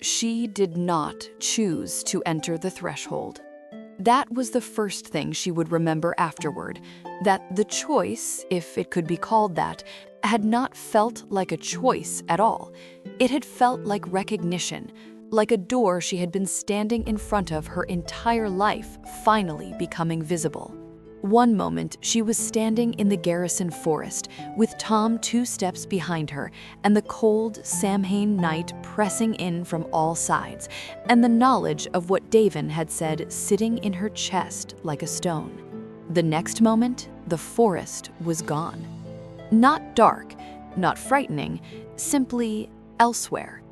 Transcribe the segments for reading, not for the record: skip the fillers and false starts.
She did not choose to enter the threshold. That was the first thing she would remember afterward, that the choice, if it could be called that, had not felt like a choice at all. It had felt like recognition, like a door she had been standing in front of her entire life finally becoming visible. One moment, she was standing in the garrison forest, with Tom 2 steps behind her, and the cold Samhain night pressing in from all sides, and the knowledge of what Davin had said sitting in her chest like a stone. The next moment, the forest was gone. Not dark, not frightening, simply elsewhere.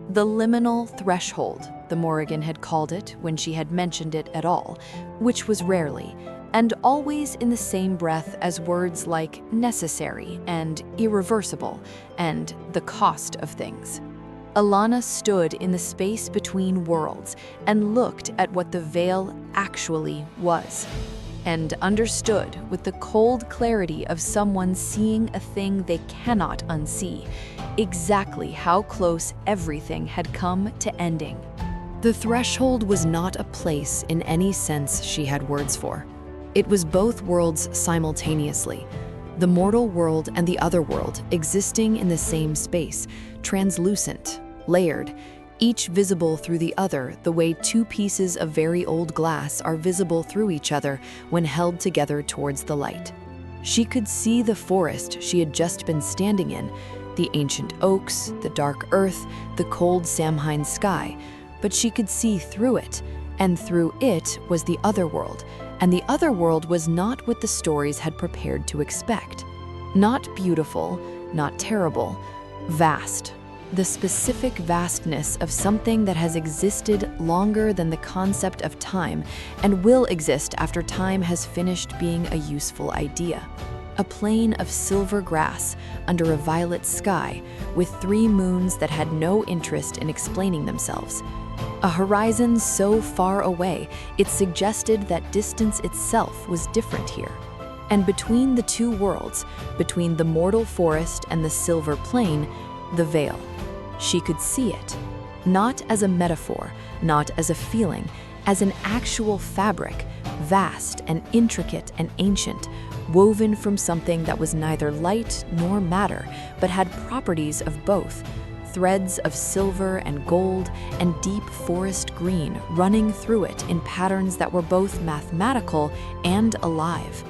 The liminal threshold, the Morrigan had called it when she had mentioned it at all, which was rarely, and always in the same breath as words like necessary and irreversible and the cost of things. Alana stood in the space between worlds and looked at what the veil actually was, and understood with the cold clarity of someone seeing a thing they cannot unsee, exactly how close everything had come to ending. The threshold was not a place in any sense she had words for. It was both worlds simultaneously, the mortal world and the otherworld existing in the same space, translucent, layered, each visible through the other the way 2 pieces of very old glass are visible through each other when held together towards the light. She could see the forest she had just been standing in, the ancient oaks, the dark earth, the cold Samhain sky, but she could see through it, and through it was the otherworld. And the otherworld was not what the stories had prepared to expect. Not beautiful, not terrible, vast. The specific vastness of something that has existed longer than the concept of time and will exist after time has finished being a useful idea. A plain of silver grass under a violet sky with 3 moons that had no interest in explaining themselves. A horizon so far away, it suggested that distance itself was different here. And between the 2 worlds, between the mortal forest and the silver plain, the veil. She could see it, not as a metaphor, not as a feeling, as an actual fabric, vast and intricate and ancient, woven from something that was neither light nor matter, but had properties of both. Threads of silver and gold and deep forest green running through it in patterns that were both mathematical and alive.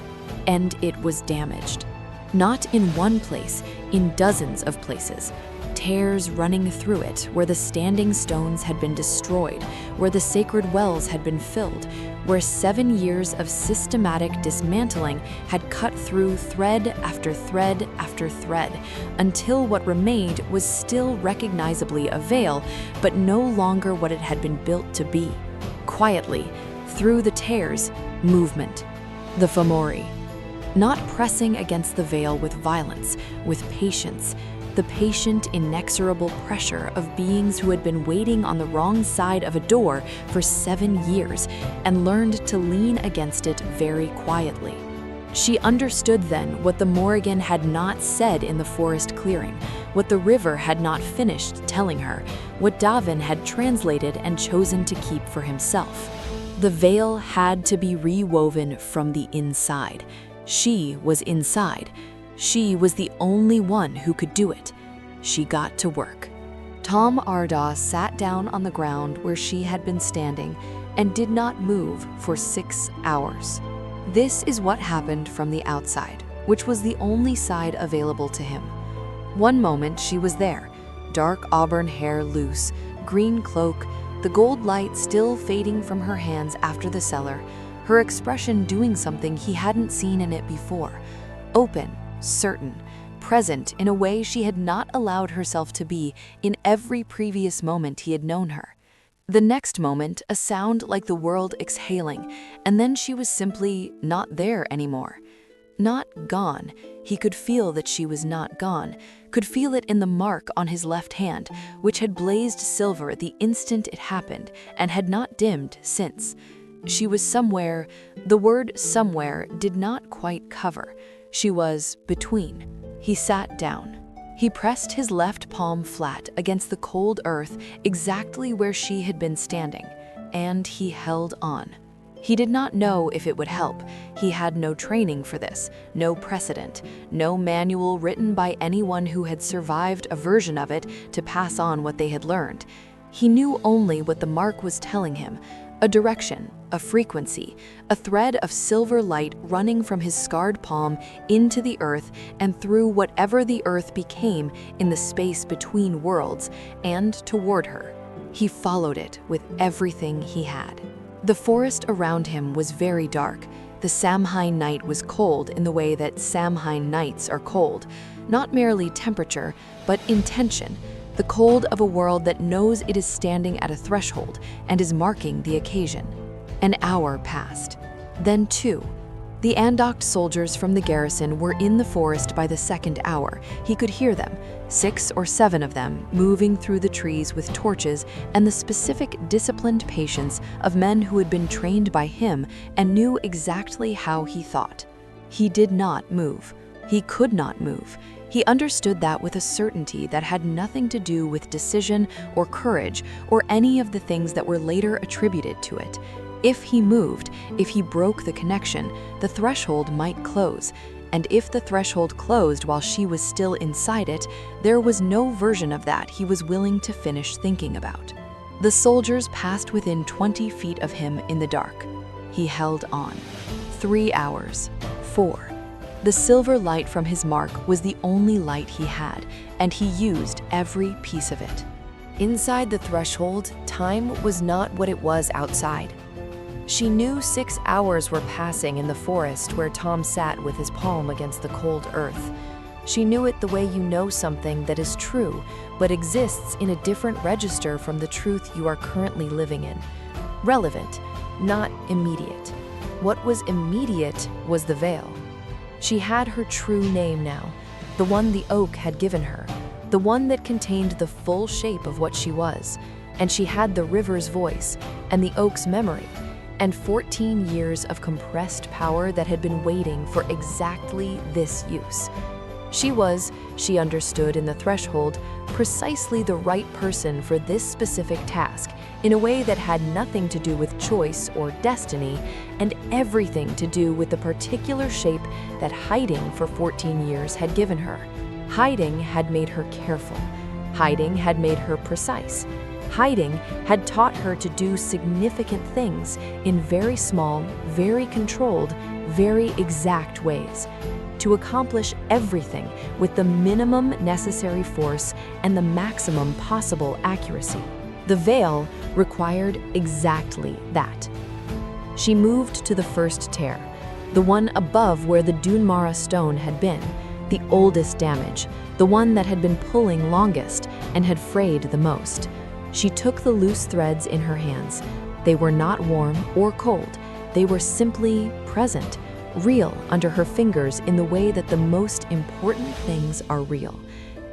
And it was damaged. Not in one place, in dozens of places. Tears running through it where the standing stones had been destroyed, where the sacred wells had been filled, where 7 years of systematic dismantling had cut through thread after thread after thread, until what remained was still recognizably a veil, but no longer what it had been built to be. Quietly, through the tears, movement. The Fomori. Not pressing against the veil with violence, with patience, the patient, inexorable pressure of beings who had been waiting on the wrong side of a door for 7 years and learned to lean against it very quietly. She understood then what the Morrigan had not said in the forest clearing, what the river had not finished telling her, what Davin had translated and chosen to keep for himself. The veil had to be rewoven from the inside. She was inside. She was the only one who could do it. She got to work. Tom Ardaw sat down on the ground where she had been standing and did not move for 6 hours. This is what happened from the outside, which was the only side available to him. One moment she was there, dark auburn hair loose, green cloak, the gold light still fading from her hands after the cellar, her expression doing something he hadn't seen in it before. Open, certain, present in a way she had not allowed herself to be in every previous moment he had known her. The next moment, a sound like the world exhaling, and then she was simply not there anymore. Not gone. He could feel that she was not gone, could feel it in the mark on his left hand, which had blazed silver the instant it happened and had not dimmed since. She was somewhere. The word somewhere did not quite cover. She was between. He sat down. He pressed his left palm flat against the cold earth exactly where she had been standing, and he held on. He did not know if it would help. He had no training for this, no precedent, no manual written by anyone who had survived a version of it to pass on what they had learned. He knew only what the mark was telling him, a direction, a frequency, a thread of silver light running from his scarred palm into the earth and through whatever the earth became in the space between worlds and toward her. He followed it with everything he had. The forest around him was very dark. The Samhain night was cold in the way that Samhain nights are cold, not merely temperature, but intention. The cold of a world that knows it is standing at a threshold and is marking the occasion. An hour passed. Then 2. The Andocked soldiers from the garrison were in the forest by the second hour. He could hear them, 6 or 7 of them, moving through the trees with torches and the specific disciplined patience of men who had been trained by him and knew exactly how he thought. He did not move. He could not move. He understood that with a certainty that had nothing to do with decision or courage or any of the things that were later attributed to it. If he moved, if he broke the connection, the threshold might close. And if the threshold closed while she was still inside it, there was no version of that he was willing to finish thinking about. The soldiers passed within 20 feet of him in the dark. He held on. 3 hours. 4. The silver light from his mark was the only light he had, and he used every piece of it. Inside the threshold, time was not what it was outside. She knew 6 hours were passing in the forest where Tom sat with his palm against the cold earth. She knew it the way you know something that is true, but exists in a different register from the truth you are currently living in. Relevant, not immediate. What was immediate was the veil. She had her true name now, the one the oak had given her, the one that contained the full shape of what she was, and she had the river's voice and the oak's memory, and 14 years of compressed power that had been waiting for exactly this use. She was, she understood in the threshold, precisely the right person for this specific task in a way that had nothing to do with choice or destiny and everything to do with the particular shape that hiding for 14 years had given her. Hiding had made her careful. Hiding had made her precise. Hiding had taught her to do significant things in very small, very controlled, very exact ways. To accomplish everything with the minimum necessary force and the maximum possible accuracy. The veil required exactly that. She moved to the first tear, the one above where the Dunmara stone had been, the oldest damage, the one that had been pulling longest and had frayed the most. She took the loose threads in her hands. They were not warm or cold. They were simply present, real under her fingers in the way that the most important things are real.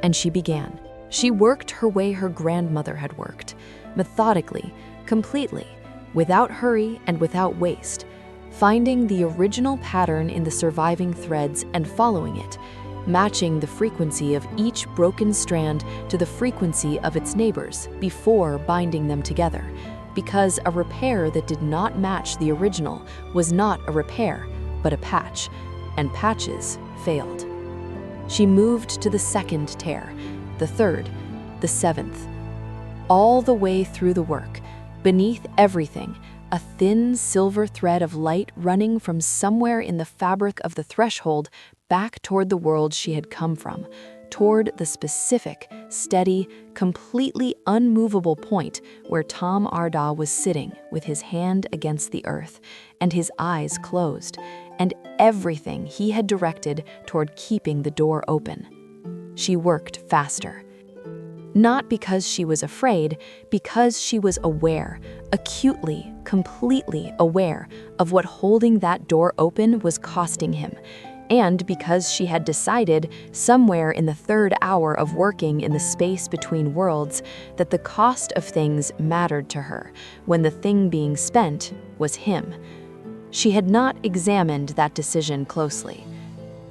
And she began. She worked her way her grandmother had worked, methodically, completely, without hurry and without waste, finding the original pattern in the surviving threads and following it, matching the frequency of each broken strand to the frequency of its neighbors before binding them together, because a repair that did not match the original was not a repair, but a patch, and patches failed. She moved to the second tear, the third, the seventh. All the way through the work, beneath everything, a thin silver thread of light running from somewhere in the fabric of the threshold back toward the world she had come from, toward the specific, steady, completely unmovable point where Tom Ardaugh was sitting with his hand against the earth and his eyes closed, and everything he had directed toward keeping the door open. She worked faster. Not because she was afraid, because she was aware, acutely, completely aware of what holding that door open was costing him, and because she had decided, somewhere in the third hour of working in the space between worlds, that the cost of things mattered to her, when the thing being spent was him. She had not examined that decision closely.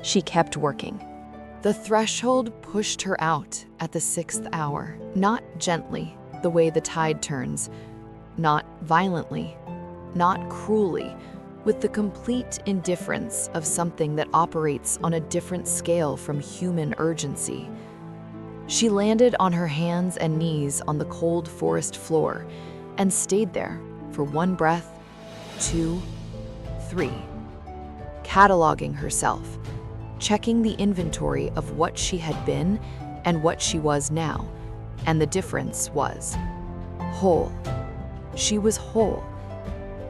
She kept working. The threshold pushed her out at the 6th hour, not gently, the way the tide turns, not violently, not cruelly, with the complete indifference of something that operates on a different scale from human urgency. She landed on her hands and knees on the cold forest floor and stayed there for 1 breath, 2, 3, cataloging herself, checking the inventory of what she had been and what she was now, and the difference was whole. She was whole.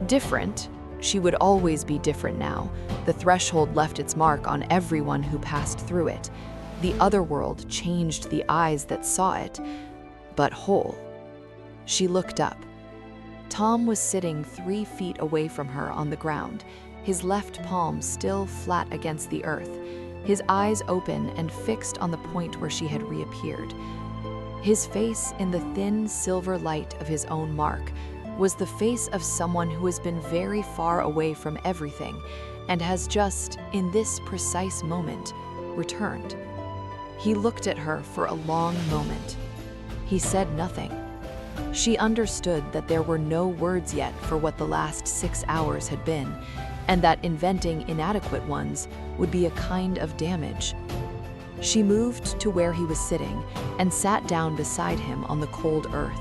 Different. She would always be different now. The threshold left its mark on everyone who passed through it. The Otherworld changed the eyes that saw it, but whole. She looked up. Tom was sitting 3 feet away from her on the ground, his left palm still flat against the earth, his eyes open and fixed on the point where she had reappeared. His face, in the thin silver light of his own mark, was the face of someone who has been very far away from everything and has just, in this precise moment, returned. He looked at her for a long moment. He said nothing. She understood that there were no words yet for what the last 6 hours had been, and that inventing inadequate ones would be a kind of damage. She moved to where he was sitting and sat down beside him on the cold earth.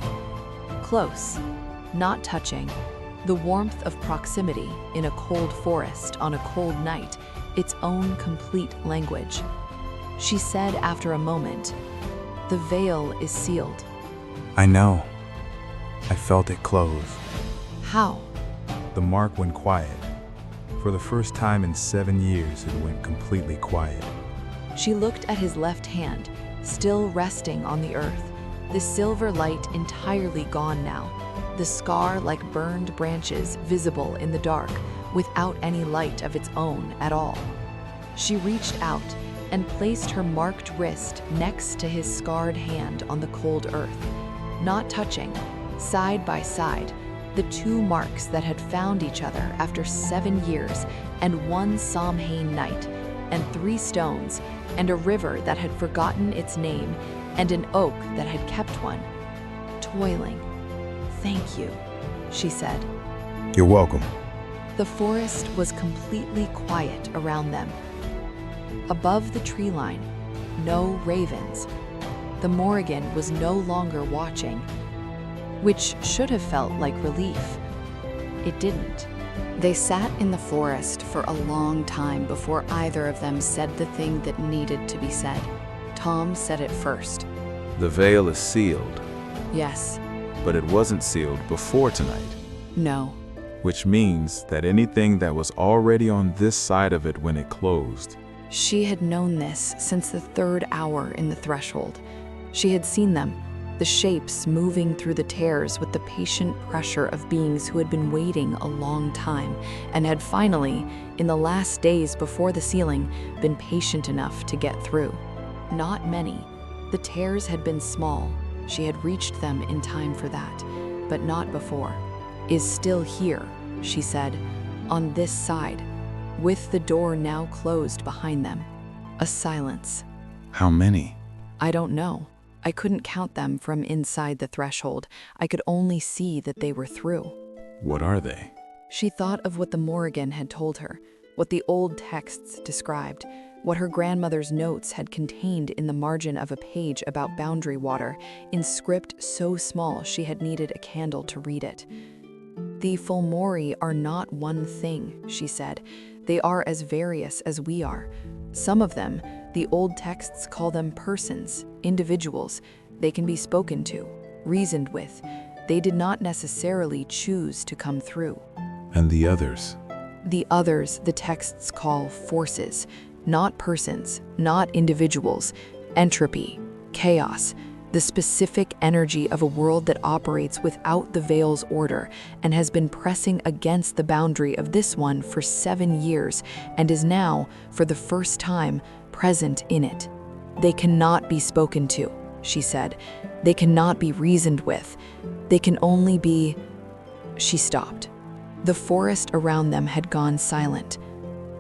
Close, not touching, the warmth of proximity in a cold forest on a cold night, its own complete language. She said after a moment, "The veil is sealed." I know. I felt it close. How? The mark went quiet. For the first time in 7 years, it went completely quiet. She looked at his left hand, still resting on the earth, the silver light entirely gone now, the scar like burned branches visible in the dark, without any light of its own at all. She reached out and placed her marked wrist next to his scarred hand on the cold earth, not touching, side by side, the 2 marks that had found each other after 7 years and 1 Samhain night, and 3 stones, and a river that had forgotten its name, and an oak that had kept one. Toiling. "Thank you," she said. You're welcome. The forest was completely quiet around them. Above the tree line, no ravens. The Morrigan was no longer watching, which should have felt like relief. It didn't. They sat in the forest for a long time before either of them said the thing that needed to be said. Tom said it first. The veil is sealed. Yes. But it wasn't sealed before tonight. No. Which means that anything that was already on this side of it when it closed. She had known this since the 3rd hour in the threshold. She had seen them, the shapes moving through the tears with the patient pressure of beings who had been waiting a long time and had finally, in the last days before the sealing, been patient enough to get through. Not many. The tears had been small. She had reached them in time for that, but not before. "Is still here," she said, "on this side," with the door now closed behind them. A silence. How many? I don't know. I couldn't count them from inside the threshold. I could only see that they were through. What are they? She thought of what the Morrigan had told her, what the old texts described, what her grandmother's notes had contained in the margin of a page about boundary water, in script so small she had needed a candle to read it. "The Fulmori are not one thing," she said. "They are as various as we are. Some of them, the old texts call them persons, individuals. They can be spoken to, reasoned with. They did not necessarily choose to come through." And the others? The others the texts call forces, not persons, not individuals. Entropy, chaos, the specific energy of a world that operates without the veil's order and has been pressing against the boundary of this one for 7 years and is now, for the first time, present in it. "They cannot be spoken to," she said. "They cannot be reasoned with. They can only be—" She stopped. The forest around them had gone silent.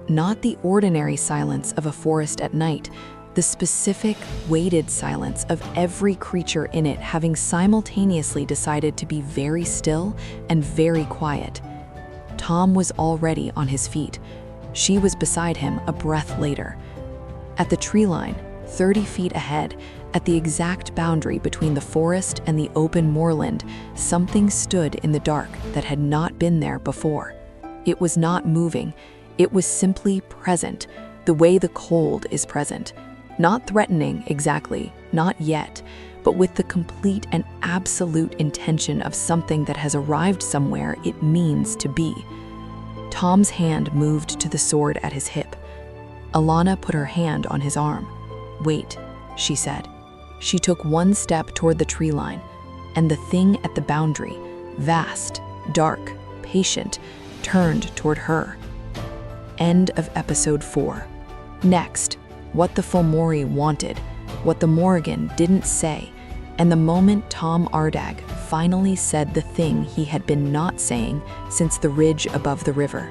Not the ordinary silence of a forest at night, the specific, weighted silence of every creature in it having simultaneously decided to be very still and very quiet. Tom was already on his feet. She was beside him a breath later. At the tree line, 30 feet ahead, at the exact boundary between the forest and the open moorland, something stood in the dark that had not been there before. It was not moving. It was simply present, the way the cold is present. Not threatening exactly, not yet, but with the complete and absolute intention of something that has arrived somewhere it means to be. Tom's hand moved to the sword at his hip. Alana put her hand on his arm. "Wait," she said. She took one step toward the tree line, and the thing at the boundary, vast, dark, patient, turned toward her. End of episode 4. Next, what the Fomori wanted, what the Morrigan didn't say, and the moment Tom Ardag finally said the thing he had been not saying since the ridge above the river.